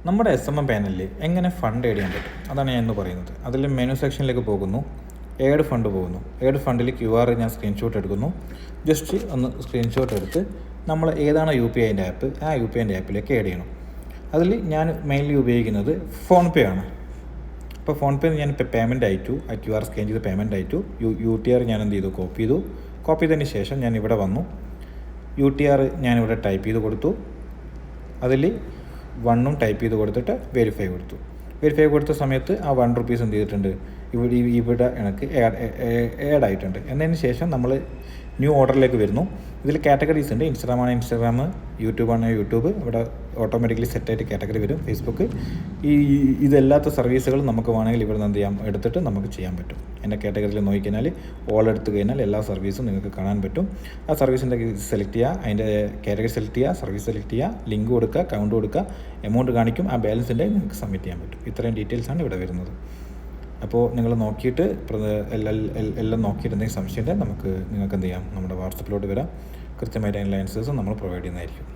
നമ്മുടെ SMM പാനലിൽ എങ്ങനെ ഫണ്ട് ആഡ് ചെയ്യാൻ പറ്റും അതാണ് ഞാൻ ഇന്ന് പറയുന്നത്. അതിൽ മെനു സെക്ഷനിലേക്ക് പോകുന്നു, ഏഡ് ഫണ്ട് പോകുന്നു. ഏഡ് ഫണ്ടിൽ QR ഞാൻ സ്ക്രീൻഷോട്ട് എടുക്കുന്നു. ജസ്റ്റ് ഒന്ന് സ്ക്രീൻഷോട്ട് എടുത്ത് നമ്മൾ ഏതാണോ UPI ആപ്പ് ആ UPI ആപ്പിലേക്ക് ആഡ് ചെയ്യണം. അതിൽ ഞാൻ മെയിൻലി ഉപയോഗിക്കുന്നത് ഫോൺപേ ആണ്. അപ്പോൾ ഫോൺപേ ഞാൻ പേയ്മെൻറ്റ് അയച്ചു, ആ QR സ്കാൻ ചെയ്ത് പേയ്മെൻറ്റ് അയച്ചു. UTR ഞാൻ എന്ത് ചെയ്തു, കോപ്പി ചെയ്തതിന് ശേഷം ഞാൻ ഇവിടെ വന്നു. UTR ഞാനിവിടെ ടൈപ്പ് ചെയ്ത് കൊടുത്തു. അതിൽ 1 ടൈപ്പ് ചെയ്ത് കൊടുത്തിട്ട് വെരിഫൈ കൊടുത്ത സമയത്ത് ആ ₹1 എന്ത് ചെയ്തിട്ടുണ്ട്, ഇവിടെ എനിക്ക് ആഡ് ആയിട്ടുണ്ട്. എന്നതിന് ശേഷം നമ്മൾ ന്യൂ ഓർഡറിലേക്ക് വരുന്നു. ഇതിൽ കാറ്റഗറീസ് ഉണ്ട്. ഇൻസ്റ്റാഗ്രാം, യൂട്യൂബാണ് യൂട്യൂബ്. ഇവിടെ ഓട്ടോമാറ്റിക്കലി സെറ്റായിട്ട് കാറ്റഗറി വരും. ഫേസ്ബുക്ക്, ഇതല്ലാത്ത സർവീസുകൾ നമുക്ക് വേണമെങ്കിൽ ഇവിടെ നിന്ന് എന്ത് ചെയ്യാം, എടുത്തിട്ട് നമുക്ക് ചെയ്യാൻ പറ്റും. എൻ്റെ കാറ്റഗറിയിൽ നോക്കിക്കഴിഞ്ഞാൽ ഓൾ എടുത്തു കഴിഞ്ഞാൽ എല്ലാ സർവീസും നിങ്ങൾക്ക് കാണാൻ പറ്റും. ആ സർവീസിൻ്റെ സെലക്ട് ചെയ്യുക, അതിൻ്റെ കാറ്റഗറി സെലക്ട് ചെയ്യുക, സർവീസ് സെലക്ട് ചെയ്യുക, ലിങ്ക് കൊടുക്കുക, കൗണ്ട് കൊടുക്കുക, എമൗണ്ട് കാണിക്കും. ആ ബാലൻസിൻ്റെ നിങ്ങൾക്ക് സബ്മിറ്റ് ചെയ്യാൻ പറ്റും. ഇത്രയും ഡീറ്റെയിൽസാണ് ഇവിടെ വരുന്നത്. അപ്പോൾ നിങ്ങൾ നോക്കിയിട്ട് എല്ലാം നോക്കിയിട്ട് എന്തെങ്കിലും സംശയം ഉണ്ടെങ്കിൽ നിങ്ങൾക്ക് എന്ത് ചെയ്യാം, നമ്മുടെ വാട്സപ്പിലോട്ട് വരാം. കൃത്യമായിട്ട് അതിൻ്റെ ആൻസേഴ്സ് നമ്മൾ പ്രൊവൈഡ് ചെയ്യുന്നതായിരിക്കും.